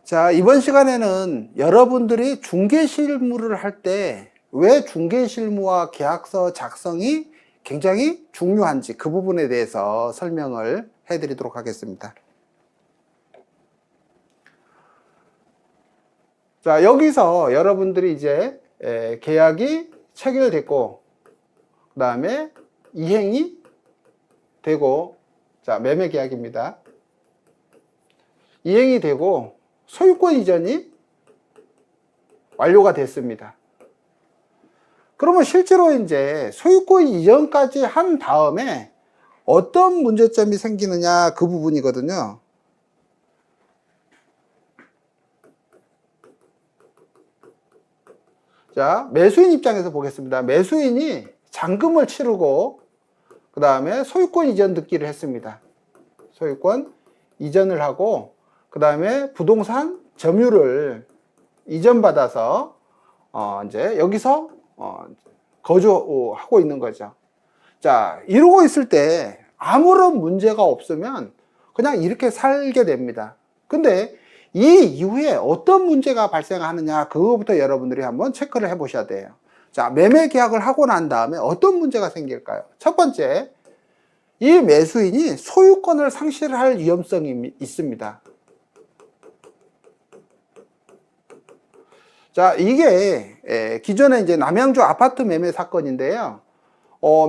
자, 이번 시간에는 여러분들이 중개실무를 할 때 왜 중개실무와 계약서 작성이 굉장히 중요한지 그 부분에 대해서 설명을 해드리도록 하겠습니다. 자, 여기서 여러분들이 이제 계약이 체결됐고, 그 다음에 이행이 되고, 자, 매매 계약입니다. 이행이 되고 소유권 이전이 완료가 됐습니다. 그러면 실제로 이제 소유권 이전까지 한 다음에 어떤 문제점이 생기느냐 그 부분이거든요. 자, 매수인 입장에서 보겠습니다. 매수인이 잔금을 치르고 그 다음에 소유권 이전 등기를 했습니다. 소유권 이전을 하고 그 다음에 부동산 점유를 이전받아서 이제 여기서 거주하고 있는 거죠. 자, 이러고 있을 때 아무런 문제가 없으면 그냥 이렇게 살게 됩니다. 근데 이 이후에 어떤 문제가 발생하느냐 그거부터 여러분들이 한번 체크를 해 보셔야 돼요. 자, 매매 계약을 하고 난 다음에 어떤 문제가 생길까요? 첫 번째, 이 매수인이 소유권을 상실할 위험성이 있습니다. 자, 이게 기존에 이제 남양주 아파트 매매 사건인데요.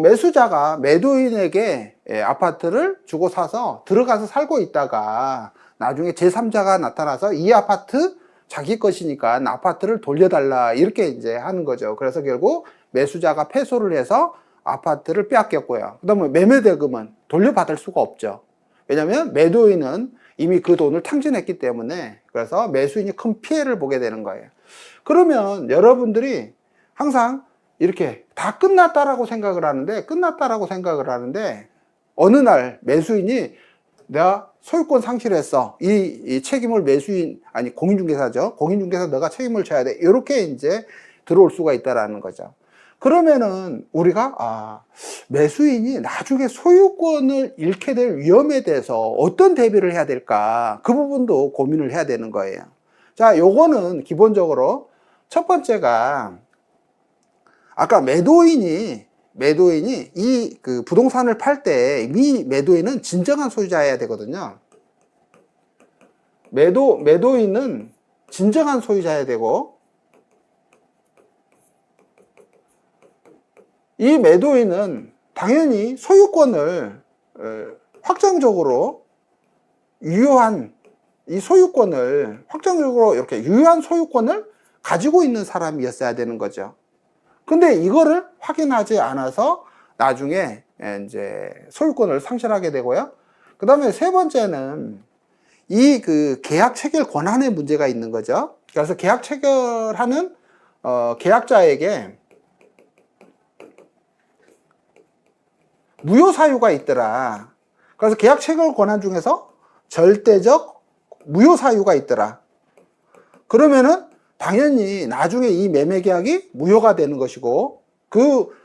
매수자가 매도인에게 아파트를 주고 사서 들어가서 살고 있다가 나중에 제3자가 나타나서 이 아파트 자기 것이니까 아파트를 돌려달라 이렇게 이제 하는 거죠. 그래서 결국 매수자가 패소를 해서 아파트를 빼앗겼고요. 그 다음에 매매대금은 돌려받을 수가 없죠. 왜냐하면 매도인은 이미 그 돈을 탕진했기 때문에. 그래서 매수인이 큰 피해를 보게 되는 거예요. 그러면 여러분들이 항상 이렇게 다 끝났다라고 생각을 하는데 어느 날 매수인이 내가 소유권 상실했어. 이 책임을 공인중개사죠. 공인중개사 너가 책임을 져야 돼. 이렇게 이제 들어올 수가 있다라는 거죠. 그러면은 우리가 매수인이 나중에 소유권을 잃게 될 위험에 대해서 어떤 대비를 해야 될까? 그 부분도 고민을 해야 되는 거예요. 자, 요거는 기본적으로 첫 번째가 아까 매도인이 이 그 부동산을 팔 때 이 매도인은 진정한 소유자여야 되거든요. 매도인은 진정한 소유자여야 되고, 이 매도인은 당연히 소유권을 확정적으로 유효한 이렇게 유효한 소유권을 가지고 있는 사람이었어야 되는 거죠. 근데 이거를 확인하지 않아서 나중에 이제 소유권을 상실하게 되고요. 그 다음에 세 번째는 이 그 계약 체결 권한의 문제가 있는 거죠. 그래서 계약 체결하는 계약자에게 무효 사유가 있더라. 그래서 계약 체결 권한 중에서 절대적 무효 사유가 있더라. 그러면은 당연히 나중에 이 매매 계약이 무효가 되는 것이고 그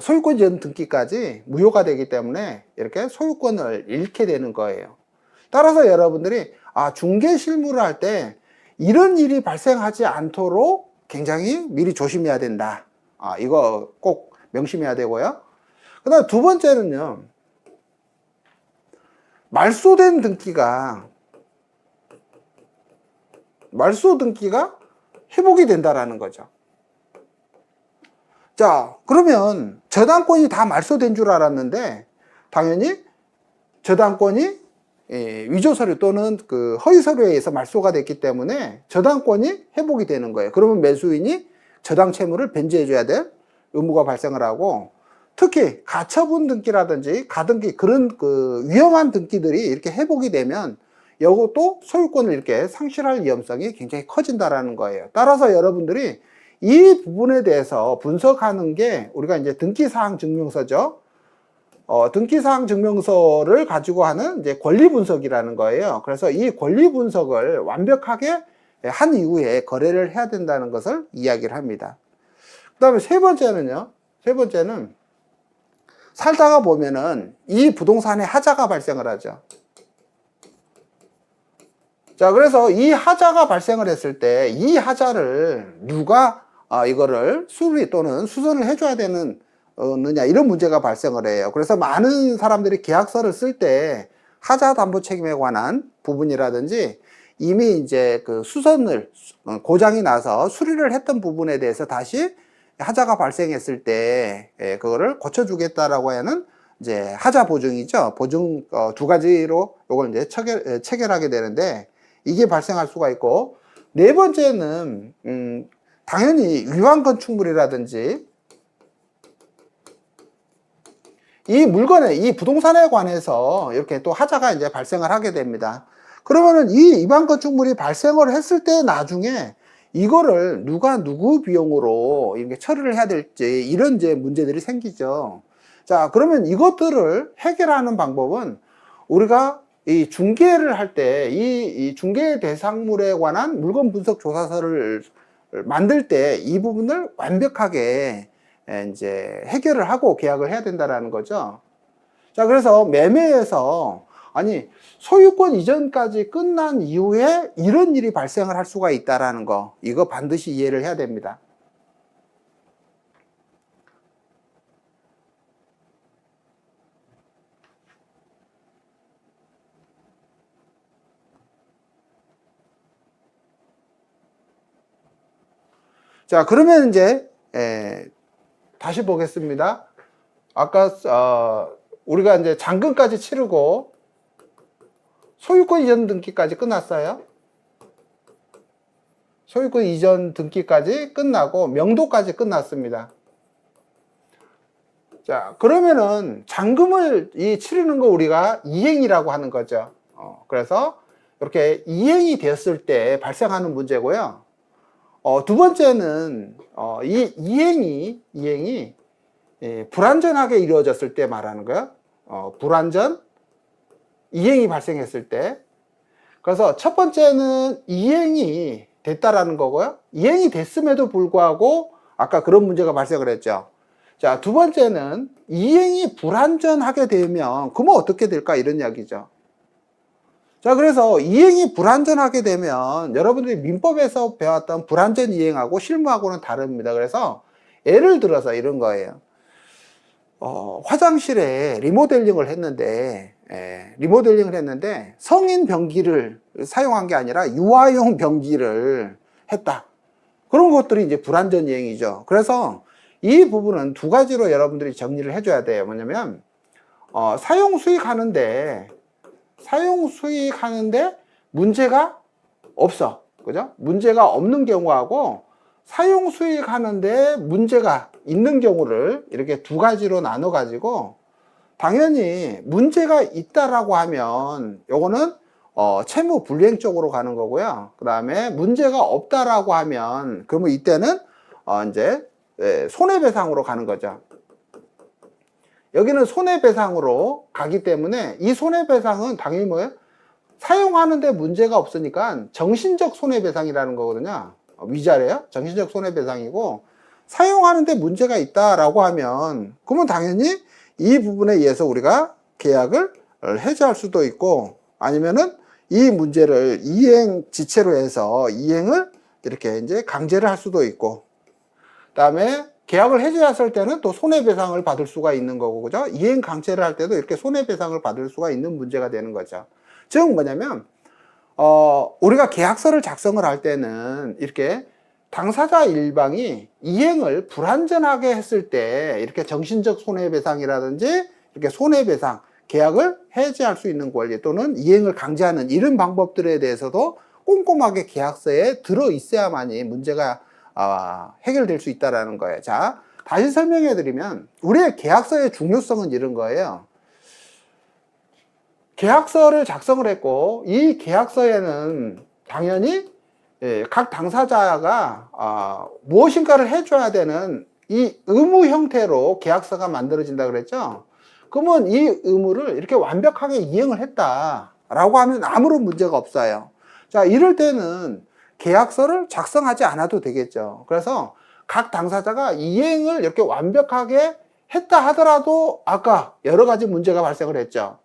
소유권 이전 등기까지 무효가 되기 때문에 이렇게 소유권을 잃게 되는 거예요. 따라서 여러분들이 중개 실무를 할 때 이런 일이 발생하지 않도록 굉장히 미리 조심해야 된다. 이거 꼭 명심해야 되고요. 그 다음 두 번째는요, 말소 등기가 회복이 된다라는 거죠. 자, 그러면 저당권이 다 말소된 줄 알았는데 당연히 저당권이 위조 서류 또는 그 허위 서류에 의해서 말소가 됐기 때문에 저당권이 회복이 되는 거예요. 그러면 매수인이 저당 채무를 변제해 줘야 될 의무가 발생을 하고, 특히 가처분 등기라든지 가등기 그런 그 위험한 등기들이 이렇게 회복이 되면 이것도 소유권을 이렇게 상실할 위험성이 굉장히 커진다라는 거예요. 따라서 여러분들이 이 부분에 대해서 분석하는 게 우리가 이제 등기사항 증명서죠. 등기사항 증명서를 가지고 하는 이제 권리 분석이라는 거예요. 그래서 이 권리 분석을 완벽하게 한 이후에 거래를 해야 된다는 것을 이야기를 합니다. 그 다음에 세 번째는 살다가 보면은 이 부동산에 하자가 발생을 하죠. 자, 그래서 이 하자가 발생을 했을 때 이 하자를 누가 이거를 수리 또는 수선을 해줘야 되는 느냐 이런 문제가 발생을 해요. 그래서 많은 사람들이 계약서를 쓸 때 하자 담보 책임에 관한 부분이라든지 이미 이제 그 수선을 고장이 나서 수리를 했던 부분에 대해서 다시 하자가 발생했을 때 그거를 고쳐주겠다라고 하는 이제 하자 보증이죠. 보증 두 가지로 이걸 이제 체결하게 되는데 이게 발생할 수가 있고, 네 번째는 당연히 위반 건축물이라든지 이 물건에 이 부동산에 관해서 이렇게 또 하자가 이제 발생을 하게 됩니다. 그러면은 이 위반 건축물이 발생을 했을 때 나중에 이거를 누구 비용으로 이렇게 처리를 해야 될지 이런 이제 문제들이 생기죠. 자, 그러면 이것들을 해결하는 방법은 우리가 이 중개를 할 때 이 중개 대상물에 관한 물건 분석 조사서를 만들 때 이 부분을 완벽하게 이제 해결을 하고 계약을 해야 된다라는 거죠. 자, 그래서 매매에서 아니 소유권 이전까지 끝난 이후에 이런 일이 발생을 할 수가 있다라는 거, 이거 반드시 이해를 해야 됩니다. 자, 그러면 이제 다시 보겠습니다. 아까 우리가 이제 잔금까지 치르고 소유권 이전 등기까지 끝났어요. 소유권 이전 등기까지 끝나고 명도까지 끝났습니다. 자, 그러면은 잔금을 치르는 거 우리가 이행이라고 하는 거죠. 그래서 이렇게 이행이 되었을 때 발생하는 문제고요. 두 번째는 이 이행이 불완전하게 이루어졌을 때 말하는 거예요. 불완전 이행이 발생했을 때. 그래서 첫 번째는 이행이 됐다라는 거고요. 이행이 됐음에도 불구하고 아까 그런 문제가 발생을 했죠. 자, 두 번째는 이행이 불완전하게 되면 그러면 어떻게 될까 이런 이야기죠. 자, 그래서 이행이 불완전하게 되면 여러분들이 민법에서 배웠던 불완전 이행하고 실무하고는 다릅니다. 그래서 예를 들어서 이런 거예요. 화장실에 리모델링을 했는데 성인 변기를 사용한 게 아니라 유아용 변기를 했다. 그런 것들이 이제 불완전 이행이죠. 그래서 이 부분은 두 가지로 여러분들이 정리를 해줘야 돼요. 뭐냐면 사용 수익하는데 문제가 없어. 그죠? 문제가 없는 경우하고 사용 수익하는데 문제가 있는 경우를 이렇게 두 가지로 나눠 가지고, 당연히 문제가 있다라고 하면 요거는 채무 불이행 쪽으로 가는 거고요. 그 다음에 문제가 없다라고 하면 그러면 이때는 이제 손해배상으로 가는 거죠. 여기는 손해배상으로 가기 때문에 이 손해배상은 당연히 뭐예요? 사용하는데 문제가 없으니까 정신적 손해배상이라는 거거든요. 위자료요? 정신적 손해배상이고, 사용하는데 문제가 있다라고 하면 그러면 당연히 이 부분에 의해서 우리가 계약을 해지할 수도 있고, 아니면은 이 문제를 이행 지체로 해서 이행을 이렇게 이제 강제를 할 수도 있고, 그 다음에 계약을 해지했을 때는 또 손해배상을 받을 수가 있는 거고, 그죠? 이행 강제를 할 때도 이렇게 손해배상을 받을 수가 있는 문제가 되는 거죠. 즉 뭐냐면 우리가 계약서를 작성을 할 때는 이렇게 당사자 일방이 이행을 불완전하게 했을 때 이렇게 정신적 손해배상이라든지 이렇게 손해배상, 계약을 해지할 수 있는 권리 또는 이행을 강제하는 이런 방법들에 대해서도 꼼꼼하게 계약서에 들어 있어야만이 문제가 해결될 수 있다는 거예요. 자, 다시 설명해 드리면 우리의 계약서의 중요성은 이런 거예요. 계약서를 작성을 했고 이 계약서에는 당연히 각 당사자가 무엇인가를 해줘야 되는 이 의무 형태로 계약서가 만들어진다 그랬죠. 그러면 이 의무를 이렇게 완벽하게 이행을 했다라고 하면 아무런 문제가 없어요. 자, 이럴 때는 계약서를 작성하지 않아도 되겠죠. 그래서 각 당사자가 이행을 이렇게 완벽하게 했다 하더라도 아까 여러 가지 문제가 발생을 했죠.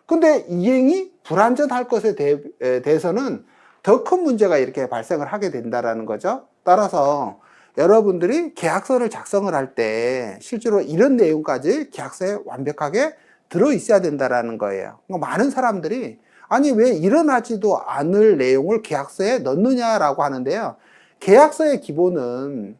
근데 이행이 불완전할 것에 대해서는 더 큰 문제가 이렇게 발생을 하게 된다라는 거죠. 따라서 여러분들이 계약서를 작성을 할 때 실제로 이런 내용까지 계약서에 완벽하게 들어 있어야 된다라는 거예요. 많은 사람들이 아니 왜 일어나지도 않을 내용을 계약서에 넣느냐라고 하는데요. 계약서의 기본은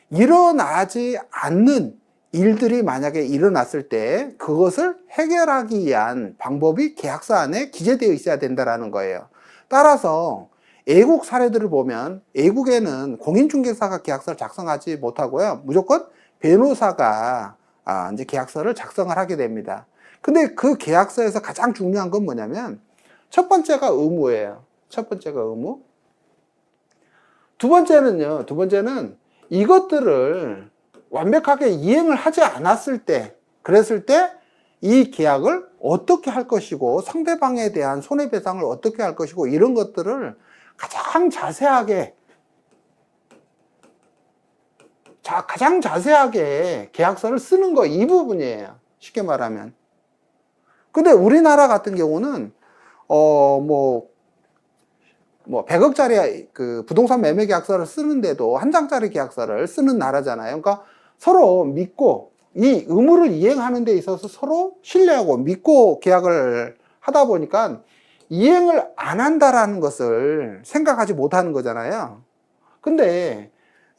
일어나지 않는 일들이 만약에 일어났을 때 그것을 해결하기 위한 방법이 계약서 안에 기재되어 있어야 된다는 거예요. 따라서 애국 사례들을 보면 애국에는 공인중개사가 계약서를 작성하지 못하고요. 무조건 변호사가 이제 계약서를 작성을 하게 됩니다. 근데 그 계약서에서 가장 중요한 건 뭐냐면 첫 번째가 의무예요. 첫 번째가 의무. 두 번째는 이것들을 완벽하게 이행을 하지 않았을 때, 그랬을 때 이 계약을 어떻게 할 것이고 상대방에 대한 손해배상을 어떻게 할 것이고 이런 것들을 가장 자세하게 계약서를 쓰는 거 이 부분이에요. 쉽게 말하면. 근데 우리나라 같은 경우는 100억짜리 그 부동산 매매 계약서를 쓰는데도 한 장짜리 계약서를 쓰는 나라잖아요. 그러니까 서로 믿고 이 의무를 이행하는 데 있어서 서로 신뢰하고 믿고 계약을 하다 보니까 이행을 안 한다라는 것을 생각하지 못하는 거잖아요. 근데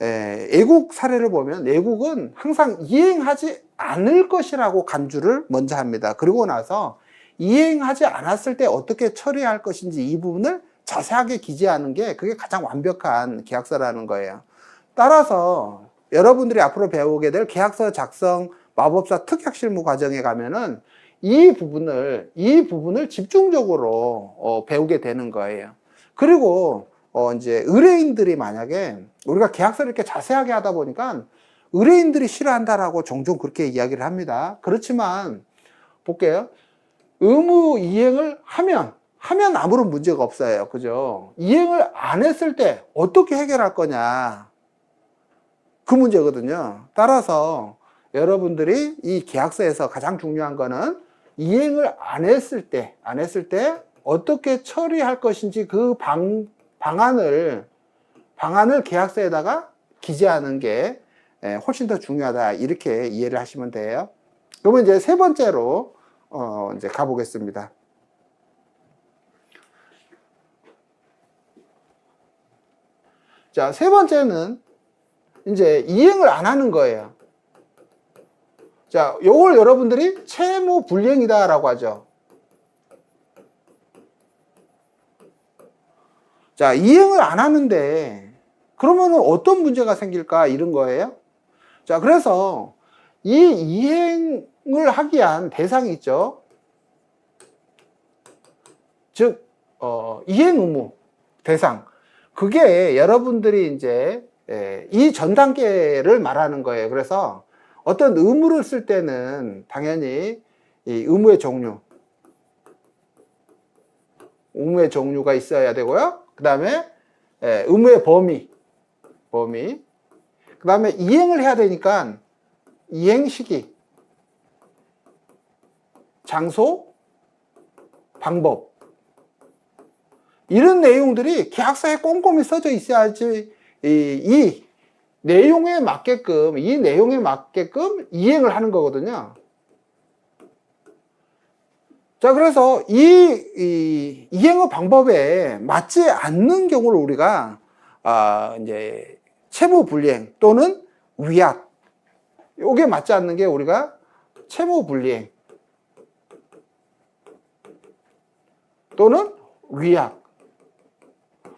애국 사례를 보면 애국은 항상 이행하지 않을 것이라고 간주를 먼저 합니다. 그리고 나서 이행하지 않았을 때 어떻게 처리할 것인지 이 부분을 자세하게 기재하는 게 그게 가장 완벽한 계약서라는 거예요. 따라서 여러분들이 앞으로 배우게 될 계약서 작성 마법사 특약 실무 과정에 가면은 이 부분을 집중적으로 배우게 되는 거예요. 그리고 이제 의뢰인들이 만약에 우리가 계약서를 이렇게 자세하게 하다 보니까 의뢰인들이 싫어한다라고 종종 그렇게 이야기를 합니다. 그렇지만 볼게요. 의무 이행을 하면 아무런 문제가 없어요. 그죠? 이행을 안 했을 때 어떻게 해결할 거냐. 그 문제거든요. 따라서 여러분들이 이 계약서에서 가장 중요한 거는 이행을 안 했을 때 어떻게 처리할 것인지 그 방안을 계약서에다가 기재하는 게 훨씬 더 중요하다. 이렇게 이해를 하시면 돼요. 그러면 이제 세 번째로 이제 가보겠습니다. 자, 세 번째는 이제 이행을 안 하는 거예요. 자, 요걸 여러분들이 채무 불이행이다라고 하죠. 자, 이행을 안 하는데 그러면은 어떤 문제가 생길까 이런 거예요. 자, 그래서 이 이행을 하기 위한 대상이 있죠. 즉, 이행 의무 대상. 그게 여러분들이 이제 이 전 단계를 말하는 거예요. 그래서 어떤 의무를 쓸 때는 당연히 이 의무의 종류가 있어야 되고요. 그 다음에 의무의 범위, 그 다음에 이행을 해야 되니까 이행 시기, 장소, 방법, 이런 내용들이 계약서에 꼼꼼히 써져 있어야지 이 내용에 맞게끔 이행을 하는 거거든요. 자, 그래서 이 이행의 방법에 맞지 않는 경우를 우리가 이제 채무 불이행 또는 위약, 요게 맞지 않는 게 우리가 채무 불이행 또는 위약,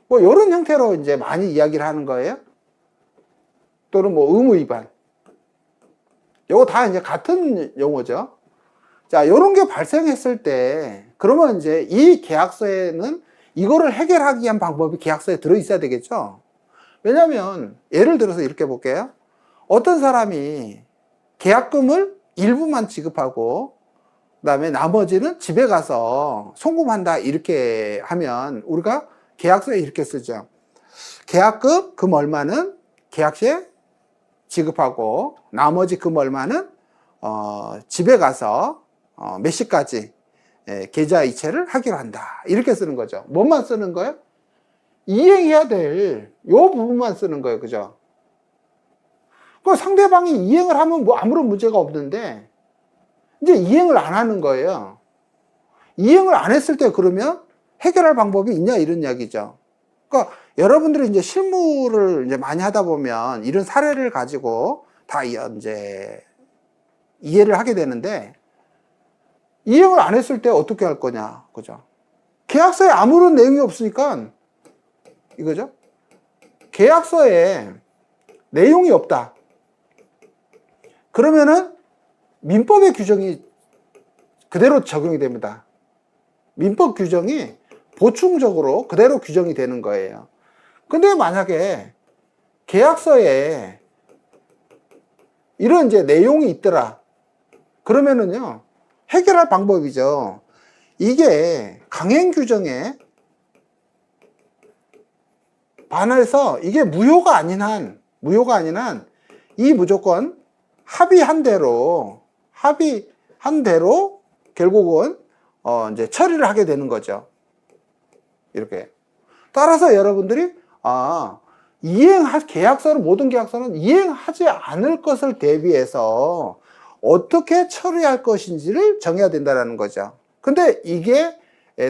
뭐 이런 형태로 이제 많이 이야기를 하는 거예요. 또는 뭐 의무 위반, 요거 다 이제 같은 용어죠. 자, 이런 게 발생했을 때 그러면 이제 이 계약서에는 이거를 해결하기 위한 방법이 계약서에 들어 있어야 되겠죠. 왜냐하면 예를 들어서 이렇게 볼게요. 어떤 사람이 계약금을 일부만 지급하고 그다음에 나머지는 집에 가서 송금한다 이렇게 하면 우리가 계약서에 이렇게 쓰죠. 계약금 금 얼마는 계약시에 지급하고 나머지 금 얼마는 집에 가서 몇 시까지 계좌 이체를 하기로 한다. 이렇게 쓰는 거죠. 뭐만 쓰는 거예요? 이행해야 될 요 부분만 쓰는 거예요. 그죠? 그 상대방이 이행을 하면 뭐 아무런 문제가 없는데 이제 이행을 안 하는 거예요. 이행을 안 했을 때 그러면 해결할 방법이 있냐 이런 이야기죠. 그러니까 여러분들이 이제 실무를 이제 많이 하다 보면 이런 사례를 가지고 다 이제 이해를 하게 되는데 이행을 안 했을 때 어떻게 할 거냐, 그죠? 계약서에 아무런 내용이 없으니까 이거죠. 계약서에 내용이 없다. 그러면은 민법의 규정이 그대로 적용이 됩니다. 민법 규정이 보충적으로 그대로 규정이 되는 거예요. 근데 만약에 계약서에 이런 이제 내용이 있더라. 그러면은요, 해결할 방법이죠. 이게 강행 규정에 반해서 이게 무효가 아닌 한 이 무조건 합의한 대로 결국은 이제 처리를 하게 되는 거죠. 이렇게. 따라서 여러분들이 계약서는 모든 계약서는 이행하지 않을 것을 대비해서 어떻게 처리할 것인지를 정해야 된다는 거죠. 근데 이게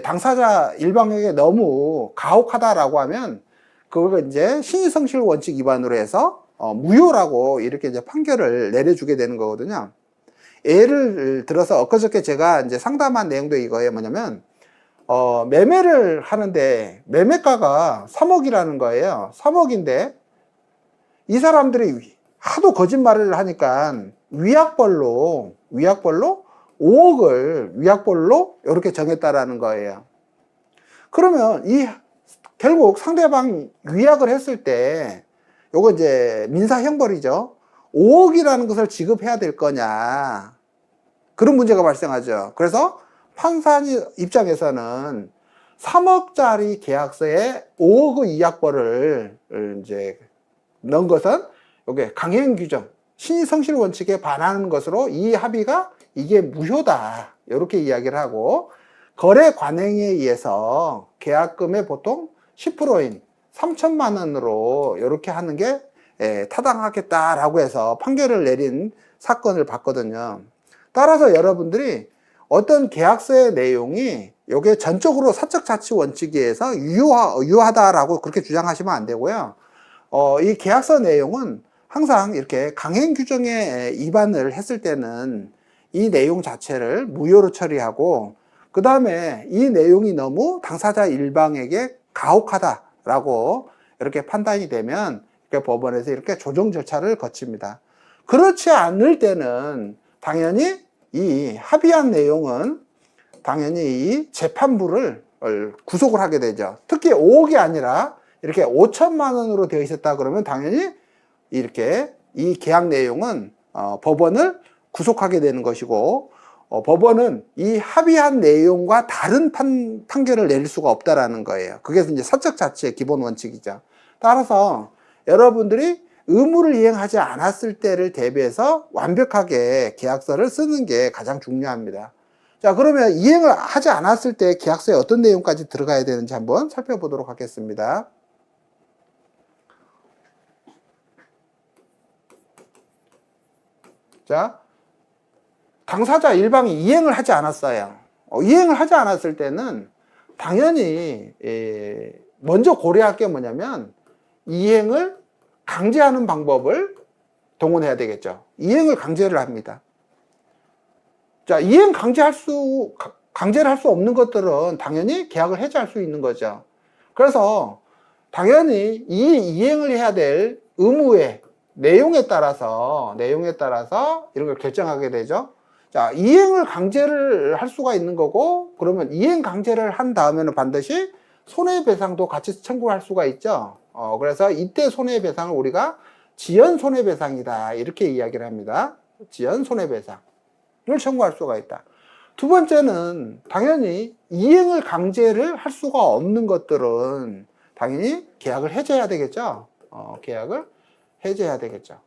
당사자 일방에게 너무 가혹하다라고 하면 그걸 이제 신의성실 원칙 위반으로 해서 무효라고 이렇게 이제 판결을 내려주게 되는 거거든요. 예를 들어서 엊그저께 제가 이제 상담한 내용도 이거예요. 뭐냐면 매매를 하는데 매매가가 3억이라는 거예요. 3억인데 이 사람들이 하도 거짓말을 하니까 위약벌로 5억을 위약벌로 이렇게 정했다라는 거예요. 그러면 결국 상대방 위약을 했을 때 요거 이제 민사형벌이죠. 5억이라는 것을 지급해야 될 거냐, 그런 문제가 발생하죠. 그래서 판사 입장에서는 3억짜리 계약서에 5억의 위약벌을 이제 넣은 것은 이게 강행 규정, 신의성실 원칙에 반하는 것으로 이 합의가 이게 무효다, 이렇게 이야기를 하고, 거래 관행에 의해서 계약금의 보통 10%인 3천만 원으로 이렇게 하는 게 타당하겠다라고 해서 판결을 내린 사건을 봤거든요. 따라서 여러분들이 어떤 계약서의 내용이 이게 전적으로 사적자치 원칙에 의해서 유효하다라고 그렇게 주장하시면 안 되고요. 이 계약서 내용은 항상 이렇게 강행 규정에 위반을 했을 때는 이 내용 자체를 무효로 처리하고, 그 다음에 이 내용이 너무 당사자 일방에게 가혹하다라고 이렇게 판단이 되면 법원에서 이렇게 조정 절차를 거칩니다. 그렇지 않을 때는 당연히 이 합의한 내용은 당연히 이 재판부를 구속을 하게 되죠. 특히 5억이 아니라 이렇게 5천만 원으로 되어 있었다 그러면 당연히 이렇게 이 계약 내용은 법원을 구속하게 되는 것이고, 법원은 이 합의한 내용과 다른 판결을 내릴 수가 없다라는 거예요. 그게 이제 사적 자치의 기본 원칙이죠. 따라서 여러분들이 의무를 이행하지 않았을 때를 대비해서 완벽하게 계약서를 쓰는 게 가장 중요합니다. 자, 그러면 이행을 하지 않았을 때 계약서에 어떤 내용까지 들어가야 되는지 한번 살펴보도록 하겠습니다. 자, 당사자 일방이 이행을 하지 않았어요. 이행을 하지 않았을 때는 당연히 먼저 고려할 게 뭐냐면 이행을 강제하는 방법을 동원해야 되겠죠. 이행을 강제를 합니다. 자, 강제를 할 수 없는 것들은 당연히 계약을 해지할 수 있는 거죠. 그래서 당연히 이 이행을 해야 될 의무의 내용에 따라서 이런 걸 결정하게 되죠. 자, 이행을 강제를 할 수가 있는 거고, 그러면 이행 강제를 한 다음에는 반드시 손해배상도 같이 청구할 수가 있죠. 그래서 이때 손해배상을 우리가 지연 손해배상이다, 이렇게 이야기를 합니다. 지연 손해배상을 청구할 수가 있다. 두 번째는 당연히 이행을 강제를 할 수가 없는 것들은 당연히 계약을 해제해야 되겠죠. 계약을 해제해야 되겠죠.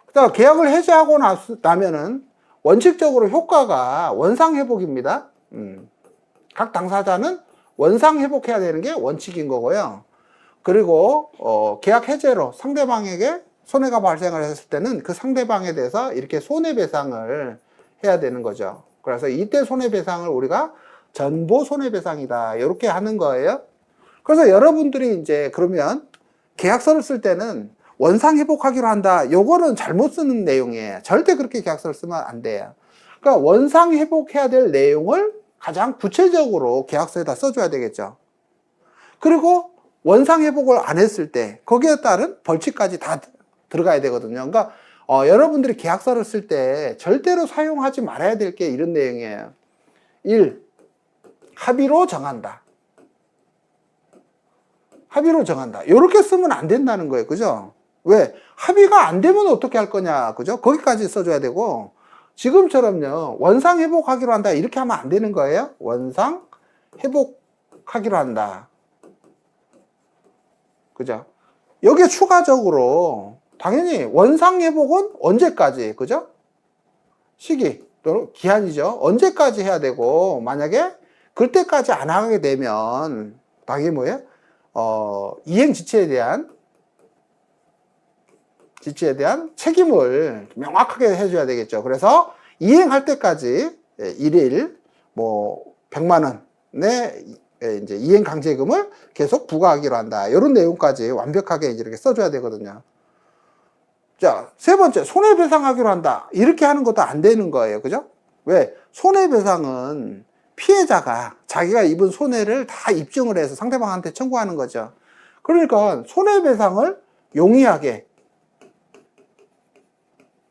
그다음 계약을 해제하고 나면은 원칙적으로 효과가 원상회복입니다. 각 당사자는 원상회복해야 되는 게 원칙인 거고요. 그리고 계약 해제로 상대방에게 손해가 발생을 했을 때는 그 상대방에 대해서 이렇게 손해배상을 해야 되는 거죠. 그래서 이때 손해배상을 우리가 전보 손해배상이다 이렇게 하는 거예요. 그래서 여러분들이 이제 그러면 계약서를 쓸 때는 원상 회복하기로 한다. 요거는 잘못 쓰는 내용이에요. 절대 그렇게 계약서를 쓰면 안 돼요. 그러니까 원상 회복해야 될 내용을 가장 구체적으로 계약서에다 써줘야 되겠죠. 그리고 원상 회복을 안 했을 때 거기에 따른 벌칙까지 다 들어가야 되거든요. 그러니까 여러분들이 계약서를 쓸 때 절대로 사용하지 말아야 될 게 이런 내용이에요. 1. 합의로 정한다. 합의로 정한다. 이렇게 쓰면 안 된다는 거예요. 그죠? 왜? 합의가 안 되면 어떻게 할 거냐. 그죠? 거기까지 써줘야 되고, 지금처럼요, 원상 회복하기로 한다. 이렇게 하면 안 되는 거예요. 원상 회복하기로 한다. 그죠? 여기에 추가적으로, 당연히 원상 회복은 언제까지, 그죠? 시기, 또는 기한이죠. 언제까지 해야 되고, 만약에 그때까지 안 하게 되면, 당연히 뭐예요? 이행 지체에 대한 책임을 명확하게 해줘야 되겠죠. 그래서 이행할 때까지 일일 뭐 100만 원의 이제 이행 강제금을 계속 부과하기로 한다. 이런 내용까지 완벽하게 이렇게 써줘야 되거든요. 자, 세 번째, 손해배상하기로 한다. 이렇게 하는 것도 안 되는 거예요. 그죠? 왜? 손해배상은 피해자가 자기가 입은 손해를 다 입증을 해서 상대방한테 청구하는 거죠. 그러니까 손해배상을 용이하게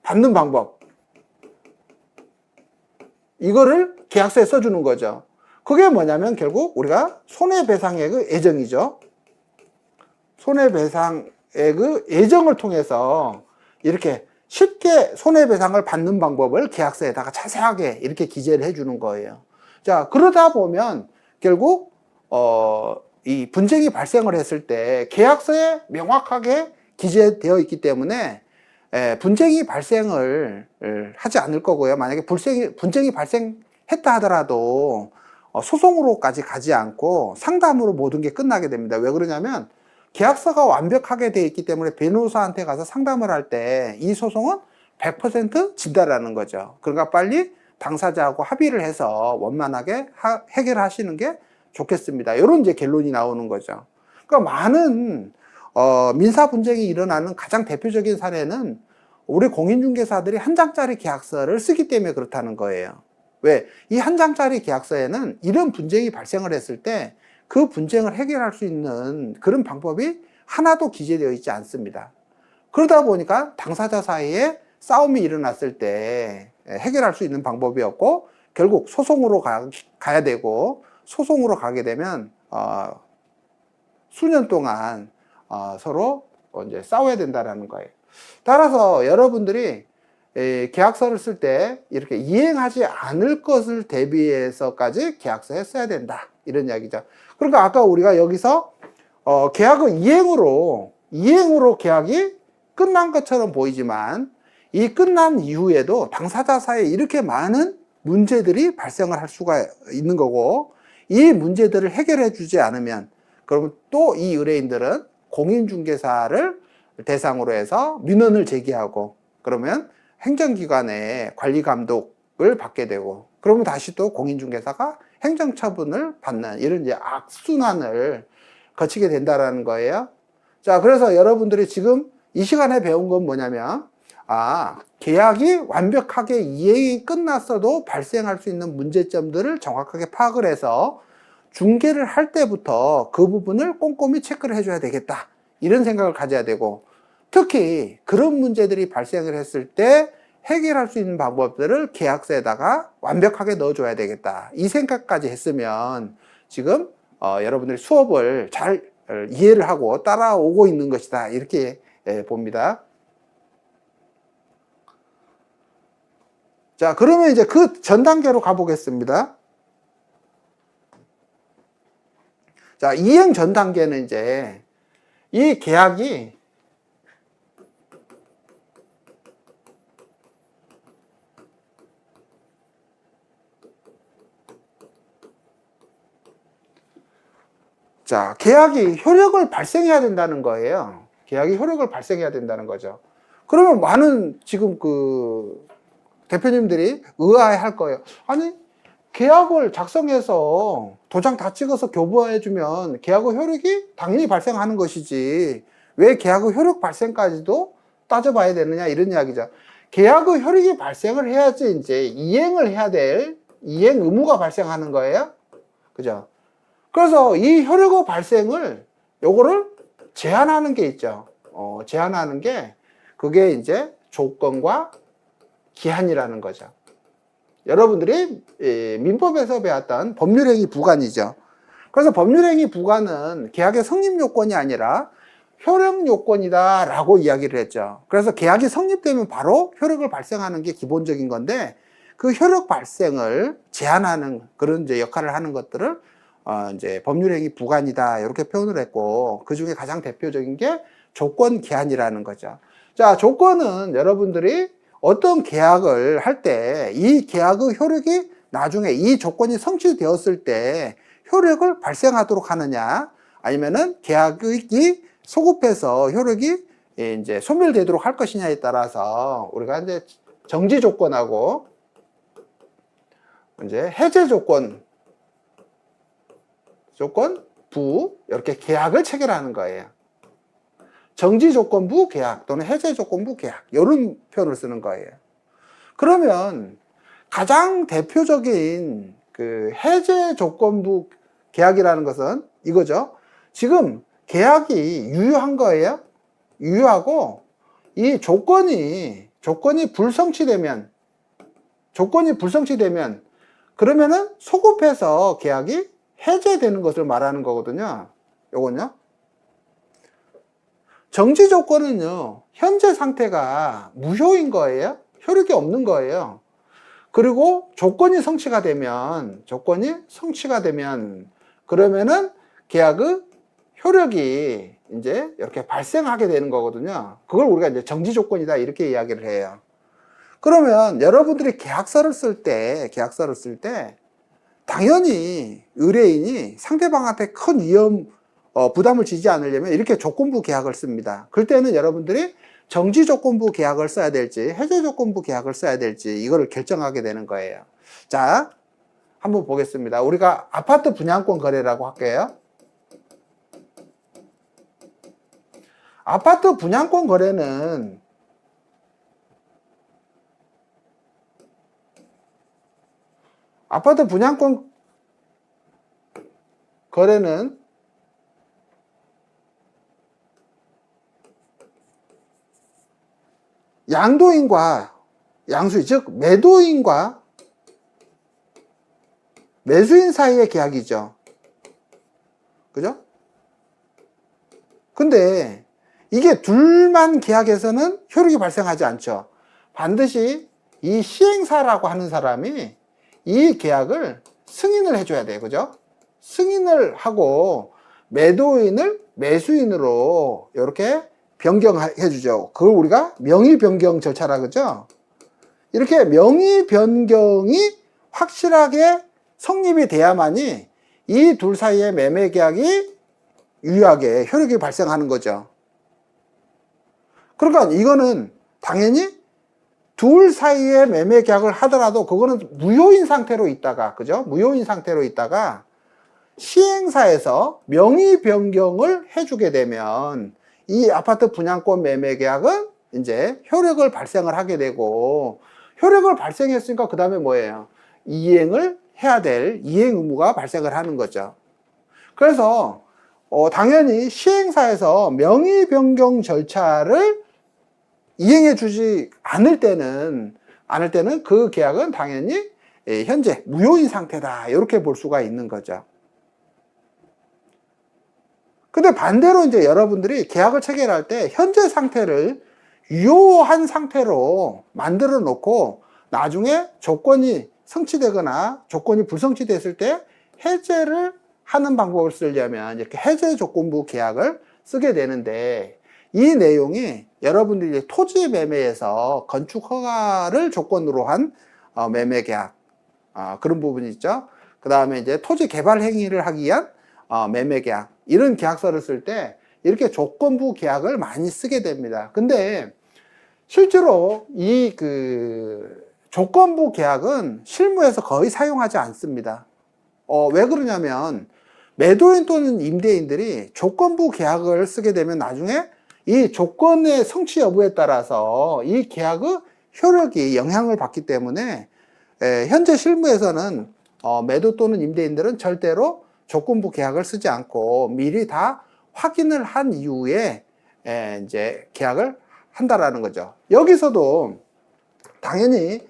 받는 방법, 이거를 계약서에 써주는 거죠. 그게 뭐냐면 결국 우리가 손해배상액의 애정이죠. 손해배상액의 애정을 통해서 이렇게 쉽게 손해배상을 받는 방법을 계약서에다가 자세하게 이렇게 기재를 해주는 거예요. 자, 그러다 보면 결국 이 분쟁이 발생을 했을 때 계약서에 명확하게 기재되어 있기 때문에 분쟁이 발생을 하지 않을 거고요. 만약에 분쟁이 발생했다 하더라도 소송으로까지 가지 않고 상담으로 모든 게 끝나게 됩니다. 왜 그러냐면 계약서가 완벽하게 되어 있기 때문에 변호사한테 가서 상담을 할 때 이 소송은 100% 진다라는 거죠. 그러니까 빨리 당사자하고 합의를 해서 원만하게 해결하시는 게 좋겠습니다. 이런 이제 결론이 나오는 거죠. 그러니까 많은 민사 분쟁이 일어나는 가장 대표적인 사례는 우리 공인중개사들이 한 장짜리 계약서를 쓰기 때문에 그렇다는 거예요. 왜? 이 한 장짜리 계약서에는 이런 분쟁이 발생을 했을 때 그 분쟁을 해결할 수 있는 그런 방법이 하나도 기재되어 있지 않습니다. 그러다 보니까 당사자 사이에 싸움이 일어났을 때 해결할 수 있는 방법이 없고 결국 소송으로 가야 되고 소송으로 가게 되면 수년 동안 서로 이제 싸워야 된다는 거예요. 따라서 여러분들이 계약서를 쓸 때 이렇게 이행하지 않을 것을 대비해서까지 계약서에 써야 된다. 이런 이야기죠. 그러니까 아까 우리가 여기서 계약은 이행으로 계약이 끝난 것처럼 보이지만 이 끝난 이후에도 당사자 사이에 이렇게 많은 문제들이 발생을 할 수가 있는 거고 이 문제들을 해결해 주지 않으면 그러면 또 이 의뢰인들은 공인중개사를 대상으로 해서 민원을 제기하고 그러면 행정기관의 관리 감독을 받게 되고 그러면 다시 또 공인중개사가 행정처분을 받는 이런 이제 악순환을 거치게 된다라는 거예요. 자, 그래서 여러분들이 지금 이 시간에 배운 건 뭐냐면 계약이 완벽하게 이행이 끝났어도 발생할 수 있는 문제점들을 정확하게 파악을 해서 중개를 할 때부터 그 부분을 꼼꼼히 체크를 해줘야 되겠다. 이런 생각을 가져야 되고 특히 그런 문제들이 발생을 했을 때 해결할 수 있는 방법들을 계약서에다가 완벽하게 넣어줘야 되겠다. 이 생각까지 했으면 지금 여러분들이 수업을 잘 이해를 하고 따라오고 있는 것이다. 이렇게 봅니다. 자, 그러면 이제 그 전 단계로 가보겠습니다. 자, 이행 전 단계는 이제 이 계약이 자, 계약이 효력을 발생해야 된다는 거예요. 계약이 효력을 발생해야 된다는 거죠. 그러면 많은 지금 그 대표님들이 의아해 할 거예요. 아니, 계약을 작성해서 도장 다 찍어서 교부해주면 계약의 효력이 당연히 발생하는 것이지 왜 계약의 효력 발생까지도 따져봐야 되느냐 이런 이야기죠. 계약의 효력이 발생을 해야지 이제 이행을 해야 될 이행 의무가 발생하는 거예요. 그죠? 그래서 이 효력의 발생을 요거를 제한하는 게 있죠. 제한하는 게 그게 이제 조건과 기한이라는 거죠. 여러분들이 민법에서 배웠던 법률행위 부관이죠. 그래서 법률행위 부관은 계약의 성립 요건이 아니라 효력 요건이다 라고 이야기를 했죠. 그래서 계약이 성립되면 바로 효력을 발생하는 게 기본적인 건데 그 효력 발생을 제한하는 그런 이제 역할을 하는 것들을 이제 법률행위 부관이다 이렇게 표현을 했고 그 중에 가장 대표적인 게 조건 기한이라는 거죠. 자, 조건은 여러분들이 어떤 계약을 할 때 이 계약의 효력이 나중에 이 조건이 성취되었을 때 효력을 발생하도록 하느냐 아니면은 계약이 소급해서 효력이 이제 소멸되도록 할 것이냐에 따라서 우리가 이제 정지 조건하고 이제 해제 조건부 이렇게 계약을 체결하는 거예요. 정지 조건부 계약 또는 해제 조건부 계약 이런 표현을 쓰는 거예요. 그러면 가장 대표적인 그 해제 조건부 계약이라는 것은 이거죠. 지금 계약이 유효한 거예요. 유효하고 이 조건이 불성취되면 그러면은 소급해서 계약이 해제되는 것을 말하는 거거든요. 요건요. 정지 조건은요, 현재 상태가 무효인 거예요. 효력이 없는 거예요. 그리고 조건이 성취가 되면 그러면은 계약의 효력이 이제 이렇게 발생하게 되는 거거든요. 그걸 우리가 이제 정지 조건이다 이렇게 이야기를 해요. 그러면 여러분들이 계약서를 쓸 때 당연히 의뢰인이 상대방한테 큰 위험 부담을 지지 않으려면 이렇게 조건부 계약을 씁니다. 그럴 때는 여러분들이 정지 조건부 계약을 써야 될지 해제 조건부 계약을 써야 될지 이거를 결정하게 되는 거예요. 자, 한번 보겠습니다. 우리가 아파트 분양권 거래라고 할게요. 아파트 분양권 거래는 양도인과 양수인, 즉 매도인과 매수인 사이의 계약이죠. 그죠? 근데 이게 둘만 계약해서는 효력이 발생하지 않죠. 반드시 이 시행사라고 하는 사람이 이 계약을 승인을 해줘야 돼요. 그죠? 승인을 하고 매도인을 매수인으로 이렇게 변경해 주죠. 그걸 우리가 명의 변경 절차라 그러죠. 이렇게 명의 변경이 확실하게 성립이 돼야만이 이 둘 사이의 매매 계약이 유효하게 효력이 발생하는 거죠. 그러니까 이거는 당연히 둘 사이의 매매 계약을 하더라도 그거는 무효인 상태로 있다가, 그죠? 무효인 상태로 있다가 시행사에서 명의 변경을 해주게 되면 이 아파트 분양권 매매 계약은 이제 효력을 발생을 하게 되고, 효력을 발생했으니까 그 다음에 뭐예요? 이행을 해야 될 이행 의무가 발생을 하는 거죠. 그래서 당연히 시행사에서 명의 변경 절차를 이행해 주지 않을 때는 그 계약은 당연히 현재 무효인 상태다 이렇게 볼 수가 있는 거죠. 근데 반대로 이제 여러분들이 계약을 체결할 때 현재 상태를 유효한 상태로 만들어 놓고 나중에 조건이 성취되거나 조건이 불성취됐을 때 해제를 하는 방법을 쓰려면 이렇게 해제 조건부 계약을 쓰게 되는데, 이 내용이 여러분들이 토지 매매에서 건축 허가를 조건으로 한 매매 계약, 그런 부분이 있죠. 그 다음에 이제 토지 개발 행위를 하기 위한 매매 계약, 이런 계약서를 쓸 때 이렇게 조건부 계약을 많이 쓰게 됩니다. 근데 실제로 이 조건부 계약은 실무에서 거의 사용하지 않습니다. 왜 그러냐면 매도인 또는 임대인들이 조건부 계약을 쓰게 되면 나중에 이 조건의 성취 여부에 따라서 이 계약의 효력이 영향을 받기 때문에 현재 실무에서는 매도 또는 임대인들은 절대로 조건부 계약을 쓰지 않고 미리 다 확인을 한 이후에 이제 계약을 한다라는 거죠. 여기서도 당연히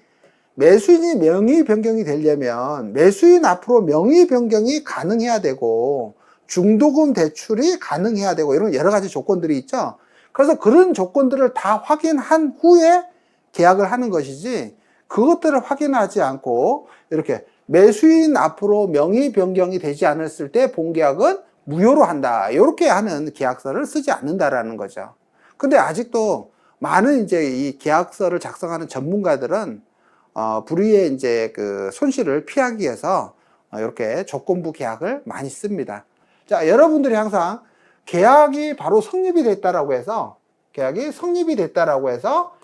매수인이 명의 변경이 되려면 매수인 앞으로 명의 변경이 가능해야 되고 중도금 대출이 가능해야 되고 이런 여러 가지 조건들이 있죠. 그래서 그런 조건들을 다 확인한 후에 계약을 하는 것이지, 그것들을 확인하지 않고 이렇게 매수인 앞으로 명의 변경이 되지 않았을 때 본계약은 무효로 한다, 이렇게 하는 계약서를 쓰지 않는다라는 거죠. 근데 아직도 많은 이제 이 계약서를 작성하는 전문가들은 불이의 이제 손실을 피하기 위해서 이렇게 조건부 계약을 많이 씁니다. 자, 여러분들이 항상 계약이 바로 성립이 됐다라고 해서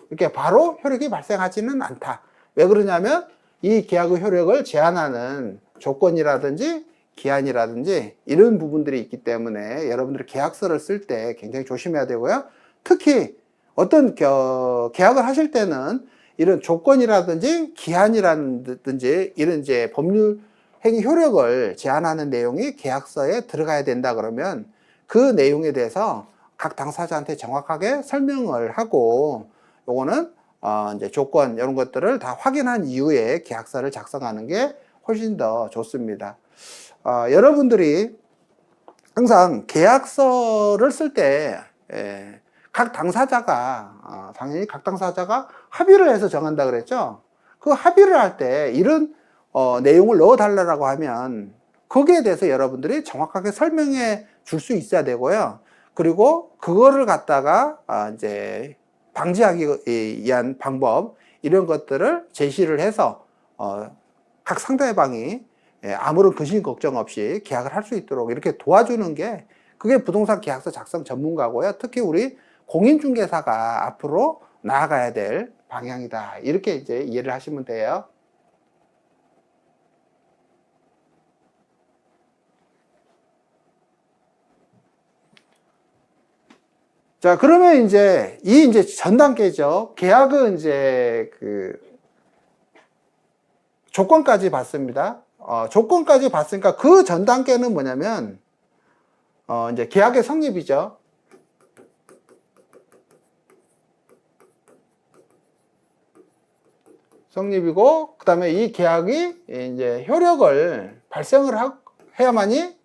이렇게 바로 효력이 발생하지는 않다. 왜 그러냐면 이 계약의 효력을 제한하는 조건이라든지 기한이라든지 이런 부분들이 있기 때문에 여러분들이 계약서를 쓸 때 굉장히 조심해야 되고요. 특히 어떤 계약을 하실 때는 이런 조건이라든지 기한이라든지 이런 이제 법률 행위 효력을 제한하는 내용이 계약서에 들어가야 된다 그러면 그 내용에 대해서 각 당사자한테 정확하게 설명을 하고, 요거는 이제 조건 이런 것들을 다 확인한 이후에 계약서를 작성하는 게 훨씬 더 좋습니다. 여러분들이 항상 계약서를 쓸 때 각 당사자가 당연히 각 당사자가 합의를 해서 정한다 그랬죠. 그 합의를 할 때 이런 내용을 넣어 달라고 하면 거기에 대해서 여러분들이 정확하게 설명해 줄 수 있어야 되고요. 그리고 그거를 갖다가 이제 방지하기 위한 방법, 이런 것들을 제시를 해서 각 상대방이 아무런 근심 걱정 없이 계약을 할 수 있도록 이렇게 도와주는 게, 그게 부동산 계약서 작성 전문가고요. 특히 우리 공인중개사가 앞으로 나아가야 될 방향이다, 이렇게 이제 이해를 하시면 돼요. 자, 그러면 이제 이제 전 단계죠. 계약은 이제 조건까지 봤습니다. 조건까지 봤으니까 그 전 단계는 뭐냐면 이제 계약의 성립이죠. 성립이고, 그 다음에 이 계약이 이제 효력을 발생을 해야만이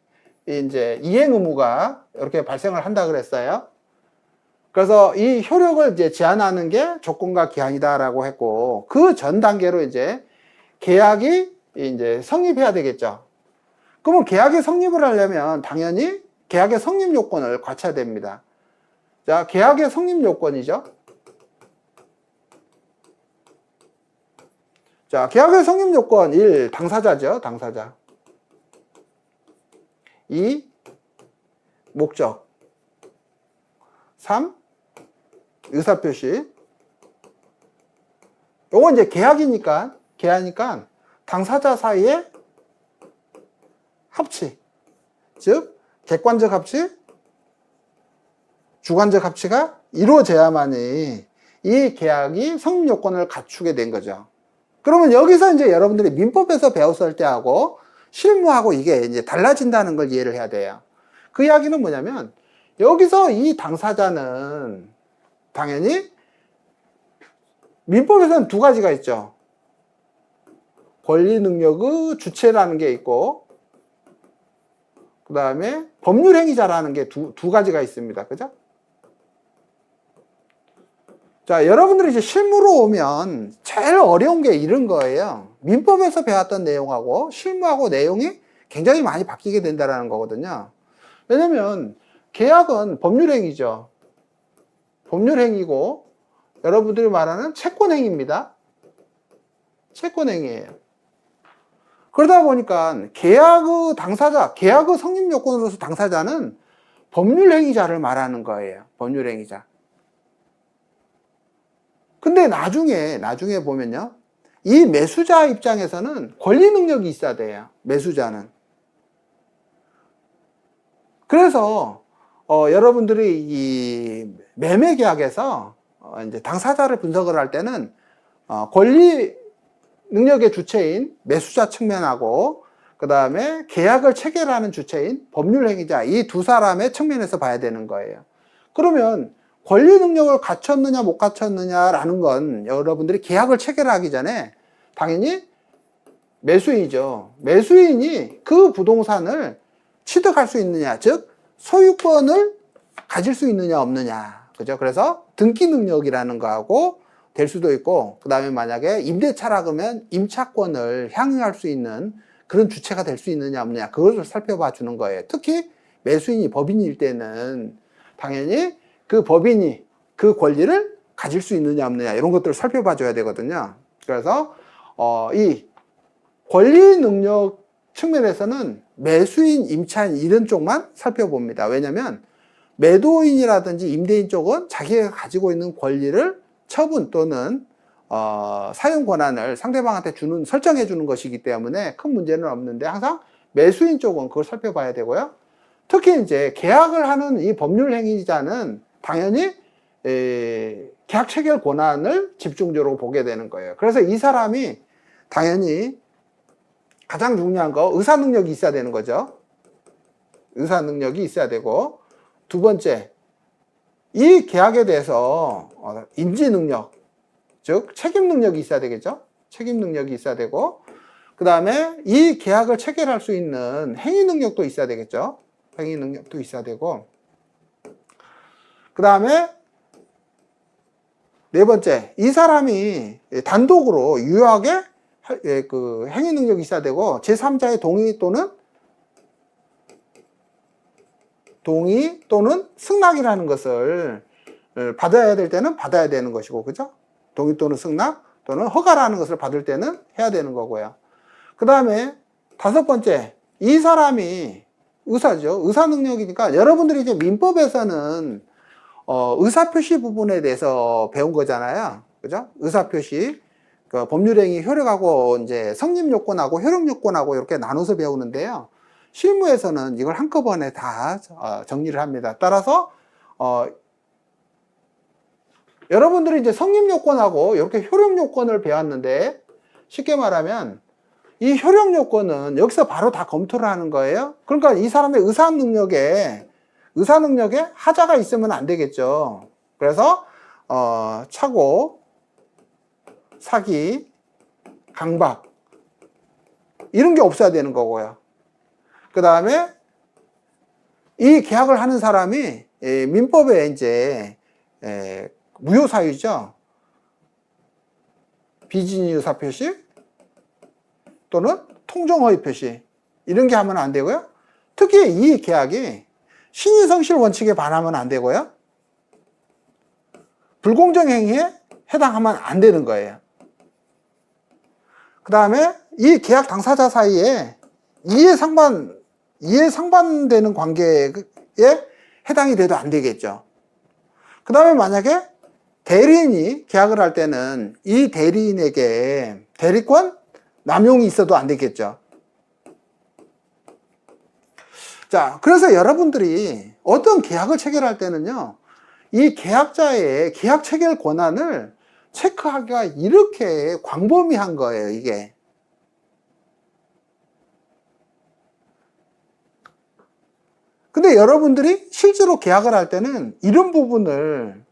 이제 이행 의무가 이렇게 발생을 한다 그랬어요. 그래서 이 효력을 이제 제한하는 게 조건과 기한이다라고 했고, 그 전 단계로 이제 계약이 이제 성립해야 되겠죠. 그러면 계약이 성립을 하려면 당연히 계약의 성립 요건을 갖춰야 됩니다. 자, 계약의 성립 요건이죠. 자, 계약의 성립 요건 1. 당사자죠. 당사자. 2. 목적. 3. 의사표시. 요건 이제 계약이니까 당사자 사이의 합치, 즉 객관적 합치, 주관적 합치가 이루어져야만이 이 계약이 성립 요건을 갖추게 된 거죠. 그러면 여기서 이제 여러분들이 민법에서 배웠을 때하고 실무하고 이게 이제 달라진다는 걸 이해를 해야 돼요. 그 이야기는 뭐냐면, 여기서 이 당사자는 당연히 민법에서는 두 가지가 있죠. 권리 능력의 주체라는 게 있고, 그 다음에 법률 행위자라는 게 두 가지가 있습니다. 그죠? 자, 여러분들이 이제 실무로 오면 제일 어려운 게 이런 거예요. 민법에서 배웠던 내용하고 실무하고 내용이 굉장히 많이 바뀌게 된다는 거거든요. 왜냐면 계약은 법률행위죠. 법률행위고 여러분들이 말하는 채권행위입니다. 채권행위예요. 그러다 보니까 계약의 당사자, 계약의 성립 요건으로서 당사자는 법률행위자를 말하는 거예요. 법률행위자. 근데 나중에 보면요, 이 매수자 입장에서는 권리 능력이 있어야 돼요. 매수자는. 그래서 여러분들이 이 매매 계약에서 이제 당사자를 분석을 할 때는 권리 능력의 주체인 매수자 측면하고 그 다음에 계약을 체결하는 주체인 법률행위자, 이 두 사람의 측면에서 봐야 되는 거예요. 그러면 권리 능력을 갖췄느냐 못 갖췄느냐라는 건 여러분들이 계약을 체결하기 전에 당연히 매수인이죠. 매수인이 그 부동산을 취득할 수 있느냐, 즉 소유권을 가질 수 있느냐 없느냐, 그죠? 그래서 등기 능력이라는 거하고 될 수도 있고, 그 다음에 만약에 임대차라 그러면 임차권을 향유할 수 있는 그런 주체가 될 수 있느냐 없느냐, 그것을 살펴봐 주는 거예요. 특히 매수인이 법인일 때는 당연히 그 법인이 그 권리를 가질 수 있느냐 없느냐, 이런 것들을 살펴봐 줘야 되거든요. 그래서 이 권리 능력 측면에서는 매수인, 임차인 이런 쪽만 살펴봅니다. 왜냐하면 매도인이라든지 임대인 쪽은 자기가 가지고 있는 권리를 처분 또는 사용 권한을 상대방한테 설정해 주는 것이기 때문에 큰 문제는 없는데, 항상 매수인 쪽은 그걸 살펴봐야 되고요. 특히 이제 계약을 하는 이 법률 행위자는 당연히 계약 체결 권한을 집중적으로 보게 되는 거예요. 그래서 이 사람이 당연히 가장 중요한 거 의사 능력이 있어야 되는 거죠. 의사 능력이 있어야 되고, 두 번째, 이 계약에 대해서 인지 능력, 즉 책임 능력이 있어야 되겠죠. 책임 능력이 있어야 되고, 그 다음에 이 계약을 체결할 수 있는 행위 능력도 있어야 되겠죠. 행위 능력도 있어야 되고, 그 다음에 네 번째, 이 사람이 단독으로 유효하게 그 행위 능력이 있어야 되고, 제3자의 동의 또는 승낙이라는 것을 받아야 될 때는 받아야 되는 것이고, 그죠? 동의 또는 승낙 또는 허가라는 것을 받을 때는 해야 되는 거고요. 그 다음에 다섯 번째, 이 사람이 의사죠. 의사 능력이니까 여러분들이 이제 민법에서는 의사표시 부분에 대해서 배운 거잖아요. 그죠? 의사표시, 그 법률행위 효력하고 이제 성립요건하고 효력요건하고 이렇게 나눠서 배우는데요. 실무에서는 이걸 한꺼번에 다 정리를 합니다. 따라서 여러분들이 이제 성립요건하고 이렇게 효력요건을 배웠는데, 쉽게 말하면 이 효력요건은 여기서 바로 다 검토를 하는 거예요. 그러니까 이 사람의 의사 능력에 하자가 있으면 안 되겠죠. 그래서 착오, 사기, 강박 이런 게 없어야 되는 거고요. 그 다음에 이 계약을 하는 사람이 민법에 이제 무효사유죠. 비진의 의사표시 또는 통정허위 표시 이런 게 하면 안 되고요. 특히 이 계약이 신의성실 원칙에 반하면 안 되고요. 불공정 행위에 해당하면 안 되는 거예요. 그 다음에 이 계약 당사자 사이에 이해 상반되는 관계에 해당이 돼도 안 되겠죠. 그 다음에 만약에 대리인이 계약을 할 때는 이 대리인에게 대리권 남용이 있어도 안 되겠죠. 자, 그래서 여러분들이 어떤 계약을 체결할 때는요, 이 계약자의 계약 체결 권한을 체크하기가 이렇게 광범위한 거예요, 이게. 근데 여러분들이 실제로 계약을 할 때는 이런 부분을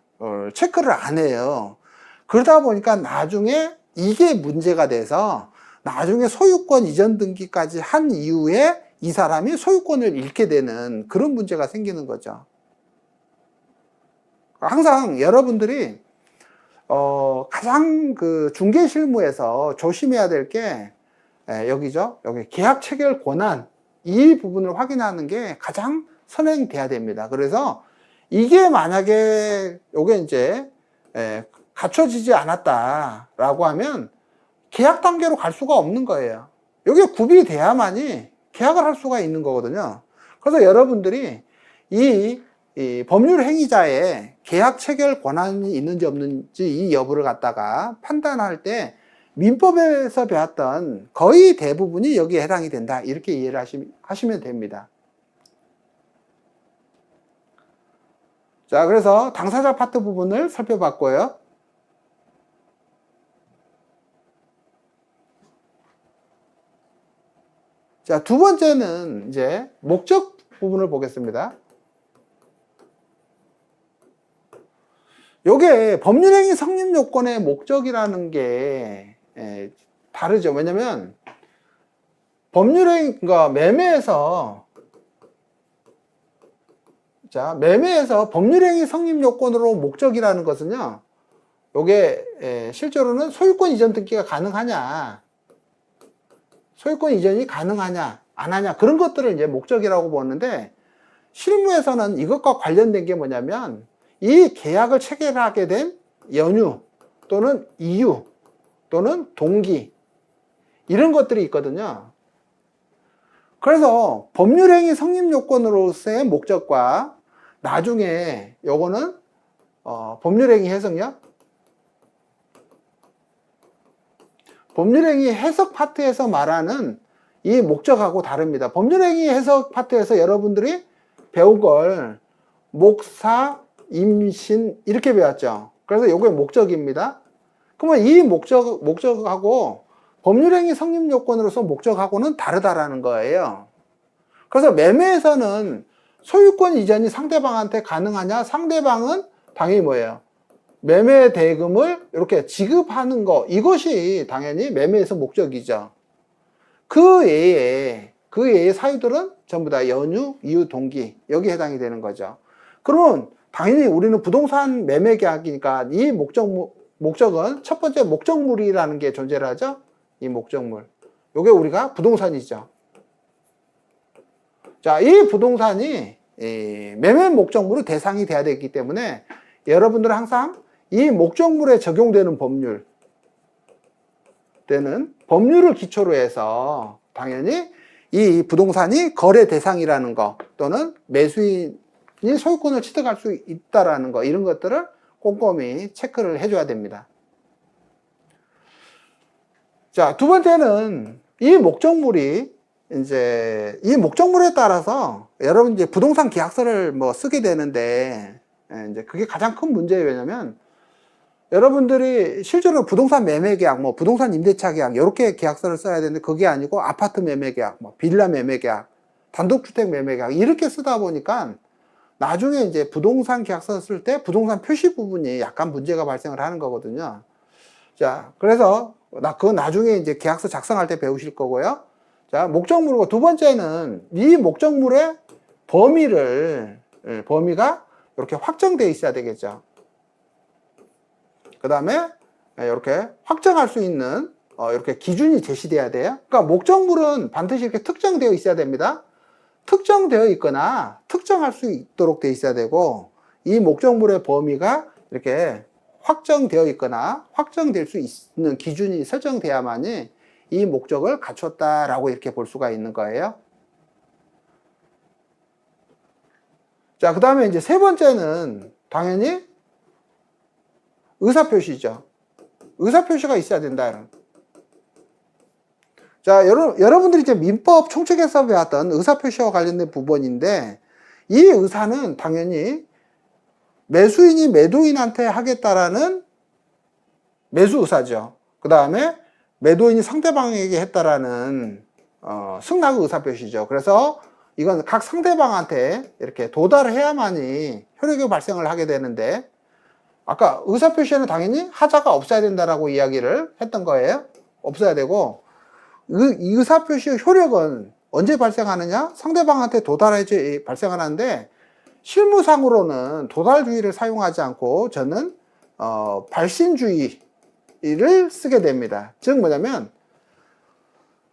체크를 안 해요. 그러다 보니까 나중에 이게 문제가 돼서 나중에 소유권 이전 등기까지 한 이후에 이 사람이 소유권을 잃게 되는 그런 문제가 생기는 거죠. 항상 여러분들이 가장 그 중개 실무에서 조심해야 될 게 여기죠. 여기 계약 체결 권한 이 부분을 확인하는 게 가장 선행돼야 됩니다. 그래서 이게 만약에 요게 이제 갖춰지지 않았다라고 하면 계약 단계로 갈 수가 없는 거예요. 이게 구비돼야만이 계약을 할 수가 있는 거거든요. 그래서 여러분들이 이 법률 행위자의 계약 체결 권한이 있는지 없는지 이 여부를 갖다가 판단할 때 민법에서 배웠던 거의 대부분이 여기에 해당이 된다. 이렇게 이해를 하시면 됩니다. 자, 그래서 당사자 파트 부분을 살펴봤고요. 자, 두 번째는 이제 목적 부분을 보겠습니다. 요게 법률행위 성립 요건의 목적이라는 게 다르죠. 왜냐면 그러니까 매매에서 법률행위 성립 요건으로 목적이라는 것은요, 요게 실제로는 소유권 이전 등기가 가능하냐, 소유권 이전이 가능하냐, 안 하냐, 그런 것들을 이제 목적이라고 보는데, 실무에서는 이것과 관련된 게 뭐냐면, 이 계약을 체결하게 된 연유, 또는 이유, 또는 동기, 이런 것들이 있거든요. 그래서 법률행위 성립 요건으로서의 목적과 나중에 요거는 법률행위 해석력, 법률행위 해석 파트에서 말하는 이 목적하고 다릅니다. 법률행위 해석 파트에서 여러분들이 배운 걸 목사, 임신 이렇게 배웠죠. 그래서 요게 목적입니다. 그러면 이 목적하고 법률행위 성립 요건으로서 목적하고는 다르다라는 거예요. 그래서 매매에서는 소유권 이전이 상대방한테 가능하냐? 상대방은 당연히 뭐예요? 매매 대금을 이렇게 지급하는 거, 이것이 당연히 매매에서 목적이죠. 그 외에 사유들은 전부 다 연유, 이유, 동기, 여기에 해당이 되는 거죠. 그러면 당연히 우리는 부동산 매매 계약이니까 이 목적은 첫 번째 목적물이라는 게 존재를 하죠. 이 목적물. 요게 우리가 부동산이죠. 자, 이 부동산이 매매 목적물의 대상이 돼야 되기 때문에 여러분들은 항상 이 목적물에 적용되는 법률을 기초로 해서 당연히 이 부동산이 거래 대상이라는 거, 또는 매수인이 소유권을 취득할 수 있다라는 거, 이런 것들을 꼼꼼히 체크를 해줘야 됩니다. 자, 두 번째는 이 목적물에 따라서 여러분 이제 부동산 계약서를 쓰게 되는데, 이제 그게 가장 큰 문제예요. 왜냐면 여러분들이 실제로 부동산 매매 계약, 부동산 임대차 계약, 이렇게 계약서를 써야 되는데, 그게 아니고 아파트 매매 계약, 빌라 매매 계약, 단독주택 매매 계약, 이렇게 쓰다 보니까 나중에 이제 부동산 계약서 쓸 때 부동산 표시 부분이 약간 문제가 발생을 하는 거거든요. 자, 그래서 그건 나중에 이제 계약서 작성할 때 배우실 거고요. 자, 목적물이고, 두 번째는 이 목적물의 범위가 이렇게 확정되어 있어야 되겠죠. 그 다음에 이렇게 확정할 수 있는 이렇게 기준이 제시돼야 돼요. 그러니까 목적물은 반드시 이렇게 특정되어 있어야 됩니다. 특정되어 있거나 특정할 수 있도록 되어 있어야 되고, 이 목적물의 범위가 이렇게 확정되어 있거나 확정될 수 있는 기준이 설정돼야만이 이 목적을 갖췄다라고 이렇게 볼 수가 있는 거예요. 자, 그 다음에 이제 세 번째는 당연히 의사표시죠. 의사표시가 있어야 된다. 자, 여러분들이 이제 민법 총칙에서 배웠던 의사표시와 관련된 부분인데, 이 의사는 당연히 매수인이 매도인한테 하겠다라는 매수 의사죠. 그 다음에 매도인이 상대방에게 했다라는 승낙 의사표시죠. 그래서 이건 각 상대방한테 이렇게 도달을 해야만이 효력이 발생을 하게 되는데, 아까 의사표시에는 당연히 하자가 없어야 된다라고 이야기를 했던 거예요. 없어야 되고, 이 의사표시의 효력은 언제 발생하느냐? 상대방한테 도달해야지 발생하는데, 실무상으로는 도달주의를 사용하지 않고 저는 발신주의를 쓰게 됩니다. 즉 뭐냐면,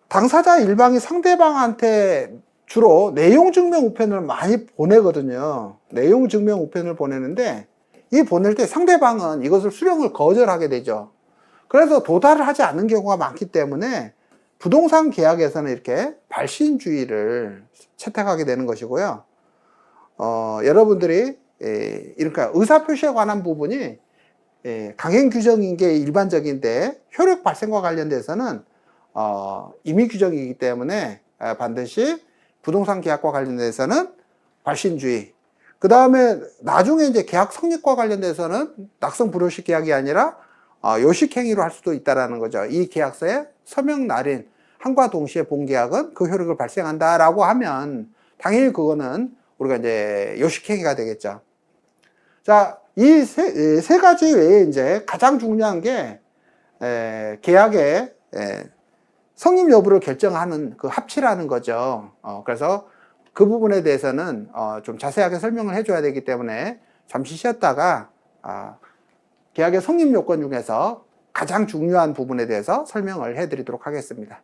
당사자 일방이 상대방한테 주로 내용증명 우편을 많이 보내거든요. 내용증명 우편을 보내는데, 이 보낼 때 상대방은 이것을 수령을 거절하게 되죠. 그래서 도달을 하지 않는 경우가 많기 때문에 부동산 계약에서는 이렇게 발신주의를 채택하게 되는 것이고요. 여러분들이 그러니까 의사표시에 관한 부분이 강행 규정인 게 일반적인데 효력 발생과 관련돼서는 임의 규정이기 때문에 반드시 부동산 계약과 관련돼서는 발신주의. 그 다음에 나중에 이제 계약 성립과 관련돼서는 낙성 불효식 계약이 아니라 요식행위로 할 수도 있다라는 거죠. 이 계약서의 서명 날인 한과 동시에 본계약은 그 효력을 발생한다라고 하면 당연히 그거는 우리가 이제 요식행위가 되겠죠. 자, 이 세 가지 외에 이제 가장 중요한 게 계약의 성립 여부를 결정하는 그 합치라는 거죠. 그래서 그 부분에 대해서는 좀 자세하게 설명을 해줘야 되기 때문에 잠시 쉬었다가 계약의 성립 요건 중에서 가장 중요한 부분에 대해서 설명을 해드리도록 하겠습니다.